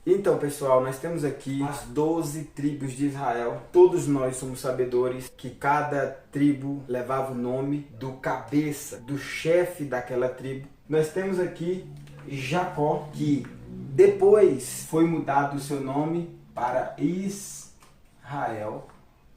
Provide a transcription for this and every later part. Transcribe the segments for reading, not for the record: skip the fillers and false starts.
Então, pessoal, nós temos aqui as 12 tribos de Israel. Todos nós somos sabedores que cada tribo levava o nome do cabeça, do chefe daquela tribo. Nós temos aqui Jacó, que depois foi mudado o seu nome para Israel.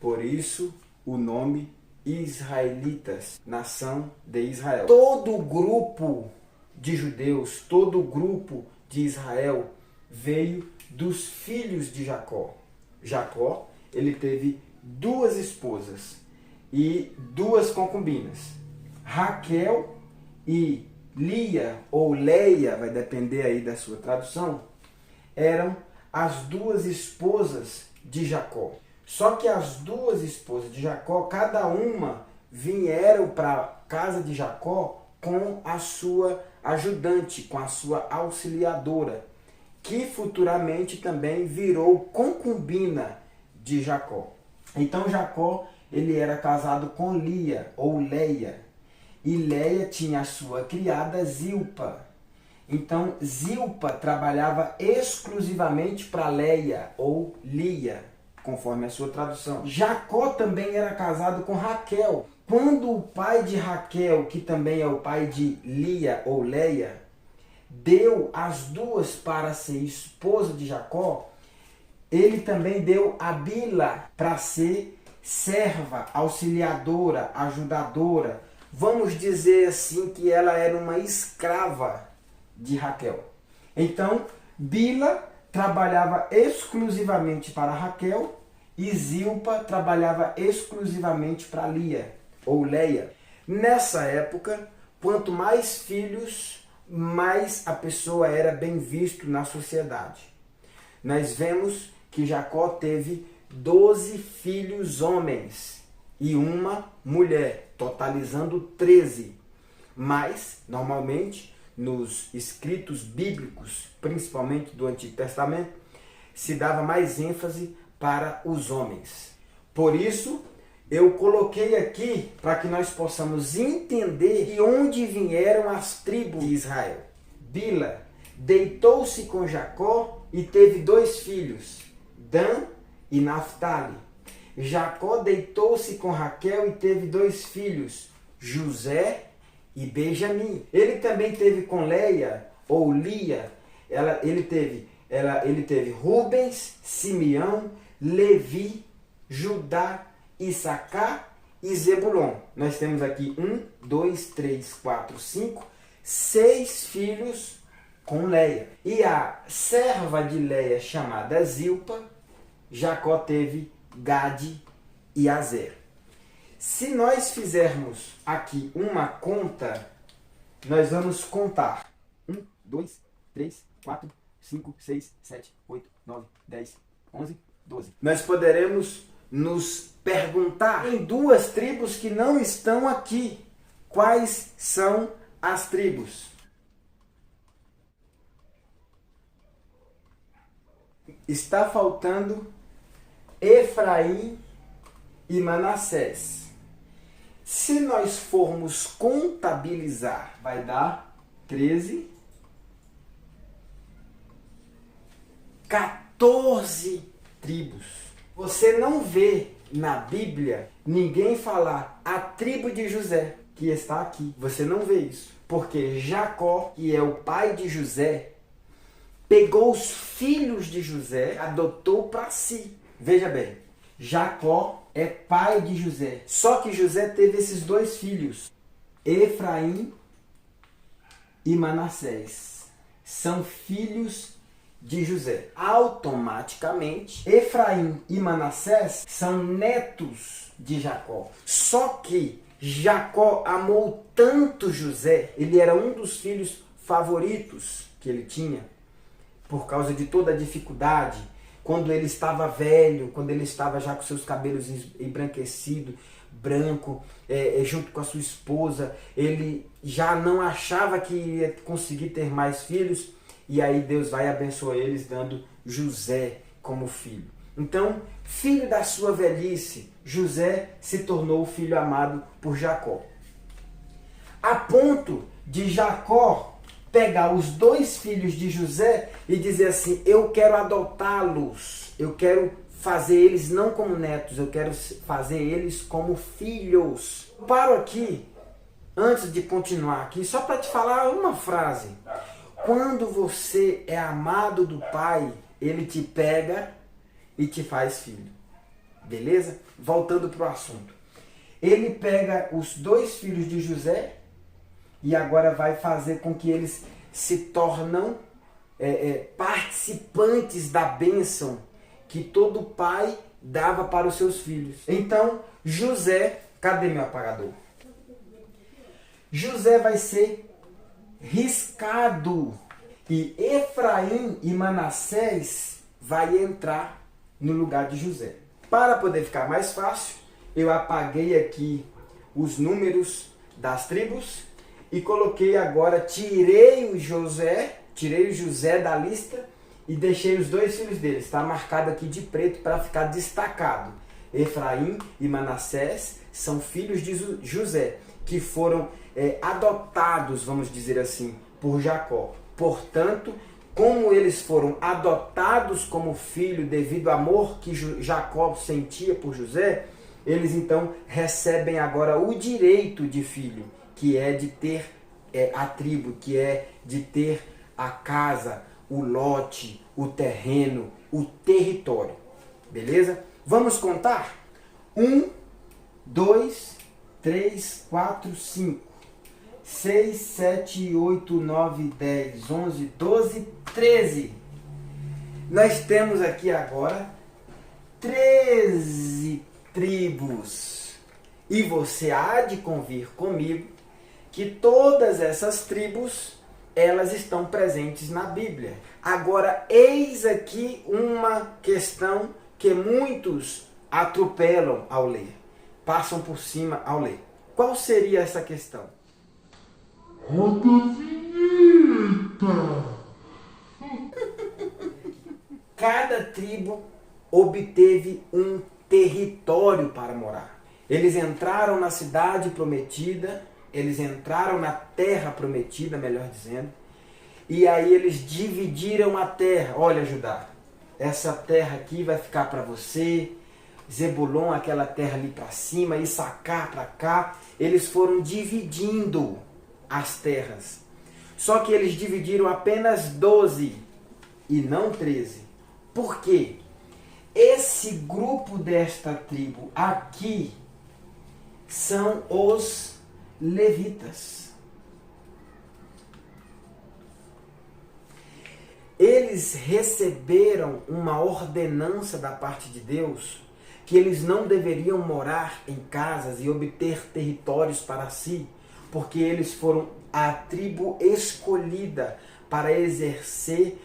Por isso, o nome Israelitas, nação de Israel. Todo o grupo de judeus, todo o grupo de Israel veio dos filhos de Jacó. Jacó, ele teve duas esposas e duas concubinas. Raquel e Lia, ou Leia, vai depender aí da sua tradução, eram as duas esposas de Jacó. Só que as duas esposas de Jacó, cada uma vieram para a casa de Jacó com a sua ajudante, com a sua auxiliadora, que futuramente também virou concubina de Jacó. Então Jacó, ele era casado com Lia, ou Leia, e Leia tinha a sua criada Zilpa. Então Zilpa trabalhava exclusivamente para Leia, ou Lia, conforme a sua tradução. Jacó também era casado com Raquel. Quando o pai de Raquel, que também é o pai de Lia, ou Leia, deu as duas para ser esposa de Jacó, ele também deu a Bila para ser serva, auxiliadora, ajudadora. Vamos dizer assim que ela era uma escrava de Raquel. Então, Bila trabalhava exclusivamente para Raquel e Zilpa trabalhava exclusivamente para Lia, ou Leia. Nessa época, quanto mais filhos, mais a pessoa era bem visto na sociedade. Nós vemos que Jacó teve 12 filhos homens e uma mulher, totalizando 13. Mas, normalmente, nos escritos bíblicos, principalmente do Antigo Testamento, se dava mais ênfase para os homens. Por isso, eu coloquei aqui para que nós possamos entender de onde vieram as tribos de Israel. Bila deitou-se com Jacó e teve 2 filhos, Dan e Naftali. Jacó deitou-se com Raquel e teve 2 filhos, José e Benjamim. Ele também teve com Leia, ou Lia, ele teve Rubens, Simeão, Levi, Judá, Issacar e Zebulon. Nós temos aqui 1, 2, 3, 4, 5, 6 filhos com Leia. E a serva de Leia, chamada Zilpa, Jacó teve Gade e Azer. Se nós fizermos aqui uma conta, nós vamos contar 1, 2, 3, 4, 5, 6, 7, 8, 9, 10, 11, 12. Nós poderemos nos perguntar em 2 tribos que não estão aqui. Quais são as tribos? Está faltando Efraim e Manassés. Se nós formos contabilizar, vai dar 13, 14 tribos. Você não vê na Bíblia ninguém falar a tribo de José, que está aqui. Você não vê isso. Porque Jacó, que é o pai de José, pegou os filhos de José e adotou para si. Veja bem, Jacó é pai de José. Só que José teve esses 2 filhos, Efraim e Manassés. São filhos de José. Automaticamente, Efraim e Manassés são netos de Jacó. Só que Jacó amou tanto José, ele era um dos filhos favoritos que ele tinha, por causa de toda a dificuldade, quando ele estava velho, quando ele estava já com seus cabelos embranquecidos, branco, junto com a sua esposa, ele já não achava que ia conseguir ter mais filhos, e aí Deus vai abençoar eles dando José como filho. Então, filho da sua velhice, José se tornou o filho amado por Jacó. A ponto de Jacó pegar os 2 filhos de José e dizer assim, eu quero adotá-los, eu quero fazer eles não como netos, eu quero fazer eles como filhos. Paro aqui, antes de continuar aqui, só para te falar uma frase. Quando você é amado do Pai, Ele te pega e te faz filho. Beleza? Voltando para o assunto. Ele pega os 2 filhos de José e agora vai fazer com que eles se tornam participantes da bênção que todo pai dava para os seus filhos. Então, José, cadê meu apagador? José vai ser riscado e Efraim e Manassés vai entrar no lugar de José. Para poder ficar mais fácil, eu apaguei aqui os números das tribos e coloquei agora, tirei o José da lista e deixei os 2 filhos dele. Está marcado aqui de preto para ficar destacado. Efraim e Manassés são filhos de José, que foram adotados, vamos dizer assim, por Jacó. Portanto, como eles foram adotados como filho devido ao amor que Jacó sentia por José, eles então recebem agora o direito de filho, que é de ter a tribo, que é de ter a casa, o lote, o terreno, o território. Beleza? Vamos contar? 1, 2, 3, 4, 5, 6, 7, 8, 9, 10, 11, 12, 13. Nós temos aqui agora 13 tribos. E você há de convir comigo que todas essas tribos, elas estão presentes na Bíblia. Agora, eis aqui uma questão que muitos atropelam ao ler, passam por cima ao ler. Qual seria essa questão? Roda a vinheta! Cada tribo obteve um território para morar. Eles entraram na cidade prometida, eles entraram na terra prometida, melhor dizendo, e aí eles dividiram a terra. Olha, Judá, essa terra aqui vai ficar para você, Zebulon, aquela terra ali para cima, Issacar para cá. Eles foram dividindo as terras. Só que eles dividiram apenas 12 e não 13. Por quê? Esse grupo desta tribo aqui são os levitas. Eles receberam uma ordenança da parte de Deus que eles não deveriam morar em casas e obter territórios para si, porque eles foram a tribo escolhida para exercer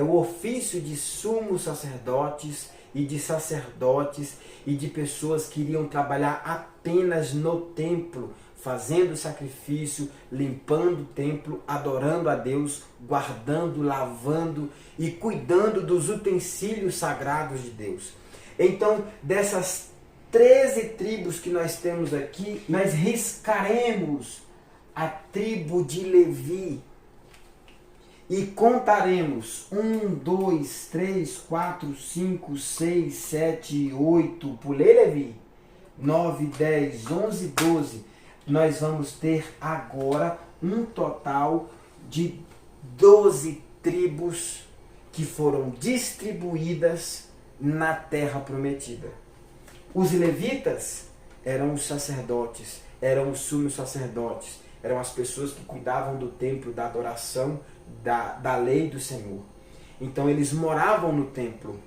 o ofício de sumos sacerdotes e de sacerdotes e de pessoas que iriam trabalhar apenas no templo, fazendo sacrifício, limpando o templo, adorando a Deus, guardando, lavando e cuidando dos utensílios sagrados de Deus. Então, dessas 13 tribos que nós temos aqui, nós riscaremos a tribo de Levi e contaremos 1, 2, 3, 4, 5, 6, 7, 8, pulei Levi, 9, 10, 11, 12. Nós vamos ter agora um total de 12 tribos que foram distribuídas na terra prometida. Os levitas eram os sacerdotes, eram os sumos sacerdotes, eram as pessoas que cuidavam do templo, da adoração, da lei do Senhor. Então eles moravam no templo.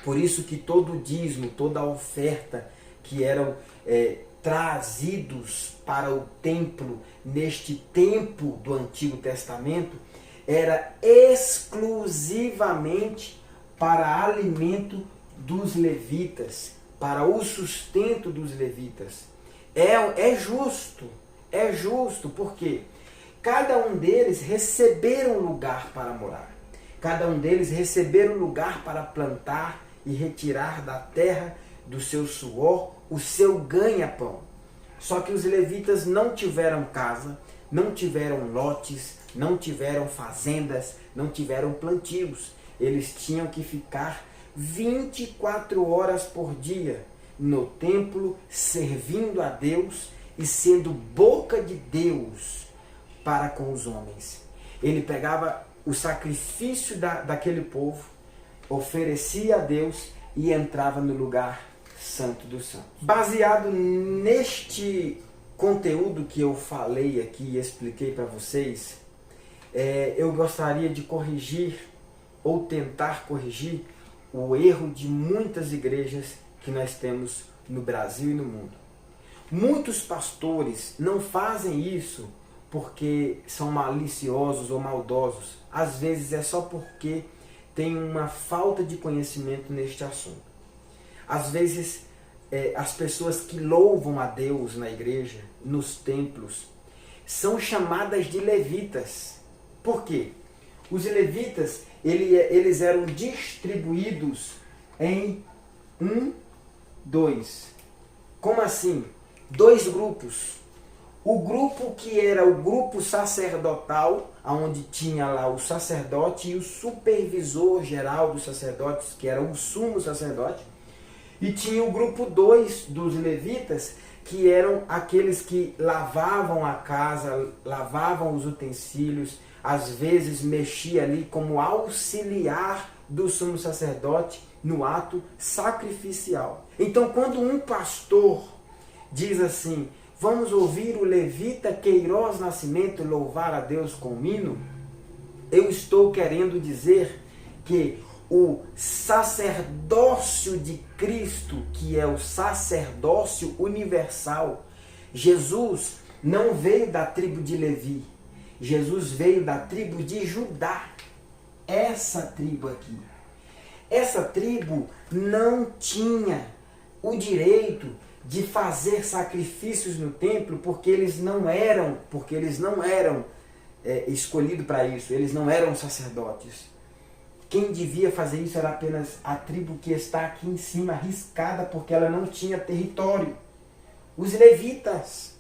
Por isso que todo o dízimo, toda a oferta que eram trazidos para o templo neste tempo do Antigo Testamento era exclusivamente para alimento dos levitas, para o sustento dos levitas. É justo, porque cada um deles receberam lugar para morar. Cada um deles receberam lugar para plantar e retirar da terra do seu suor o seu ganha-pão. Só que os levitas não tiveram casa, não tiveram lotes, não tiveram fazendas, não tiveram plantios. Eles tinham que ficar 24 horas por dia no templo, servindo a Deus e sendo boca de Deus para com os homens. Ele pegava o sacrifício daquele povo, oferecia a Deus e entrava no lugar santo dos santos. Baseado neste conteúdo que eu falei aqui e expliquei para vocês, eu gostaria de corrigir ou tentar corrigir o erro de muitas igrejas que nós temos no Brasil e no mundo. Muitos pastores não fazem isso porque são maliciosos ou maldosos. Às vezes é só porque tem uma falta de conhecimento neste assunto. Às vezes as pessoas que louvam a Deus na igreja, nos templos, são chamadas de levitas. Por quê? Os levitas, eles eram distribuídos em 2. Como assim? 2 grupos. O grupo que era o grupo sacerdotal, onde tinha lá o sacerdote e o supervisor geral dos sacerdotes, que era o sumo sacerdote. E tinha o grupo 2 dos levitas, que eram aqueles que lavavam a casa, lavavam os utensílios, às vezes mexia ali como auxiliar do sumo sacerdote no ato sacrificial. Então, quando um pastor diz assim: vamos ouvir o levita Queiroz Nascimento louvar a Deus com hino, eu estou querendo dizer que o sacerdócio de Cristo, que é o sacerdócio universal, Jesus não veio da tribo de Levi, Jesus veio da tribo de Judá. Essa tribo aqui. Essa tribo não tinha o direito de fazer sacrifícios no templo porque eles não eram escolhidos para isso, eles não eram sacerdotes. Quem devia fazer isso era apenas a tribo que está aqui em cima, arriscada, porque ela não tinha território. Os levitas.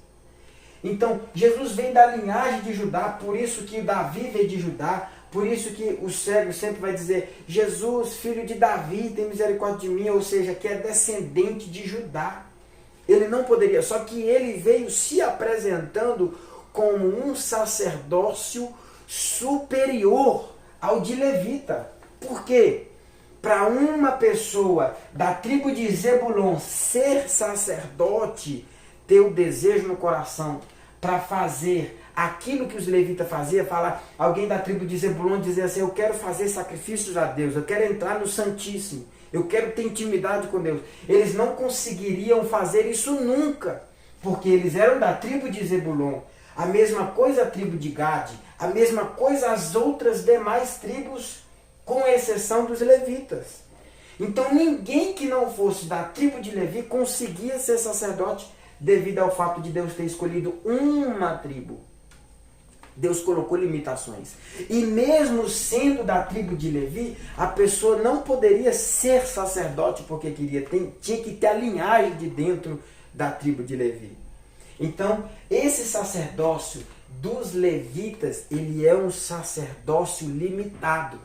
Então, Jesus vem da linhagem de Judá, por isso que Davi veio de Judá, por isso que o cego sempre vai dizer: Jesus, filho de Davi, tem misericórdia de mim, ou seja, que é descendente de Judá. Ele não poderia, só que ele veio se apresentando como um sacerdócio superior ao de levita. Por quê? Para uma pessoa da tribo de Zebulon ser sacerdote, ter o desejo no coração para fazer aquilo que os levitas faziam, falar, alguém da tribo de Zebulon dizer assim: eu quero fazer sacrifícios a Deus, eu quero entrar no Santíssimo, eu quero ter intimidade com Deus. Eles não conseguiriam fazer isso nunca, porque eles eram da tribo de Zebulon. A mesma coisa a tribo de Gade, a mesma coisa as outras demais tribos, com exceção dos levitas. Então ninguém que não fosse da tribo de Levi conseguia ser sacerdote devido ao fato de Deus ter escolhido uma tribo. Deus colocou limitações. E mesmo sendo da tribo de Levi, a pessoa não poderia ser sacerdote porque tinha que ter a linhagem de dentro da tribo de Levi. Então, esse sacerdócio dos levitas, ele é um sacerdócio limitado.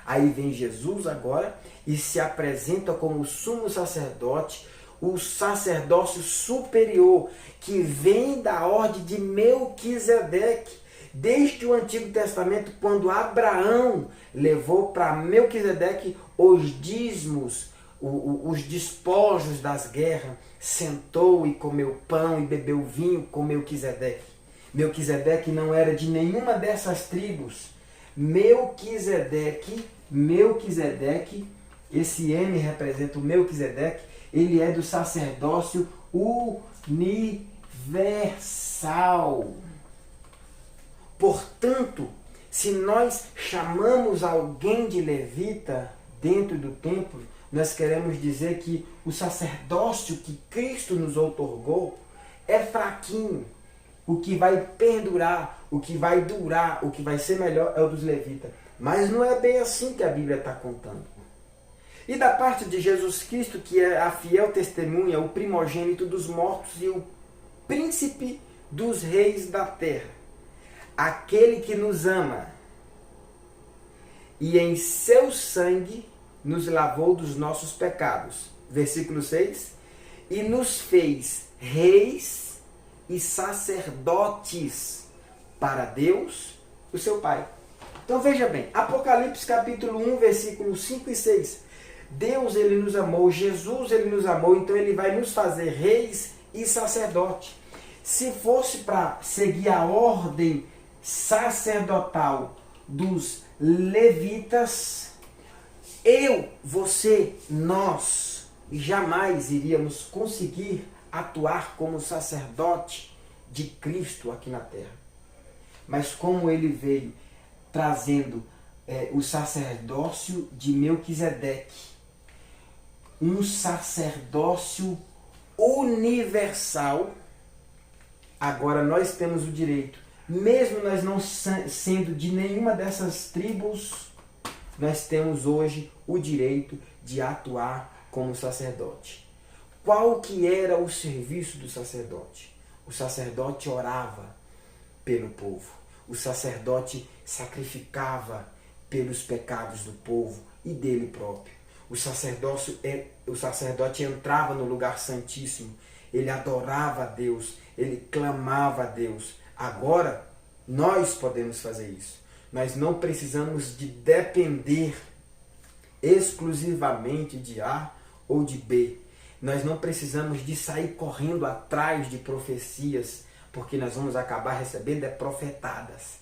Aí vem Jesus agora e se apresenta como sumo sacerdote, o sacerdócio superior, que vem da ordem de Melquisedeque. Desde o Antigo Testamento, quando Abraão levou para Melquisedeque os dízimos, os despojos das guerras, sentou e comeu pão e bebeu vinho com Melquisedeque. Melquisedeque não era de nenhuma dessas tribos. Melquisedeque, esse M representa o Melquisedeque, ele é do sacerdócio universal. Portanto, se nós chamamos alguém de levita dentro do templo, nós queremos dizer que o sacerdócio que Cristo nos outorgou é fraquinho. O que vai perdurar, o que vai durar, o que vai ser melhor é o dos levitas. Mas não é bem assim que a Bíblia está contando. E da parte de Jesus Cristo, que é a fiel testemunha, o primogênito dos mortos e o príncipe dos reis da terra. aquele que nos ama e em seu sangue nos lavou dos nossos pecados. Versículo 6. E nos fez reis e sacerdotes para Deus, o seu Pai. Então veja bem, Apocalipse capítulo 1, versículos 5 e 6. Deus, ele nos amou, Jesus, ele nos amou, então ele vai nos fazer reis e sacerdote. Se fosse para seguir a ordem sacerdotal dos levitas, eu, você, nós jamais iríamos conseguir atuar como sacerdote de Cristo aqui na terra. Mas como ele veio trazendo o sacerdócio de Melquisedeque, um sacerdócio universal, agora nós temos o direito, mesmo nós não sendo de nenhuma dessas tribos, nós temos hoje o direito de atuar como sacerdote. Qual que era o serviço do sacerdote? O sacerdote orava pelo povo. O sacerdote sacrificava pelos pecados do povo e dele próprio. O sacerdote entrava no lugar santíssimo, ele adorava a Deus, ele clamava a Deus. Agora, nós podemos fazer isso. Nós não precisamos de depender exclusivamente de A ou de B. Nós não precisamos de sair correndo atrás de profecias, porque nós vamos acabar recebendo profetadas.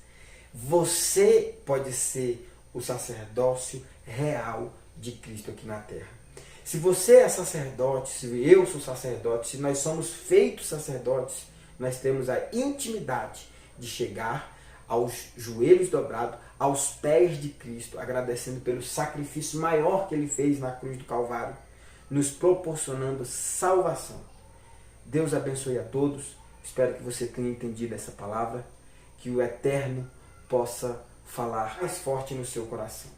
Você pode ser o sacerdócio real de Cristo aqui na terra. Se você é sacerdote, se eu sou sacerdote, se nós somos feitos sacerdotes, nós temos a intimidade de chegar aos joelhos dobrados, aos pés de Cristo, agradecendo pelo sacrifício maior que ele fez na cruz do Calvário, nos proporcionando salvação. Deus abençoe a todos. Espero que você tenha entendido essa palavra, que o Eterno possa falar mais forte no seu coração.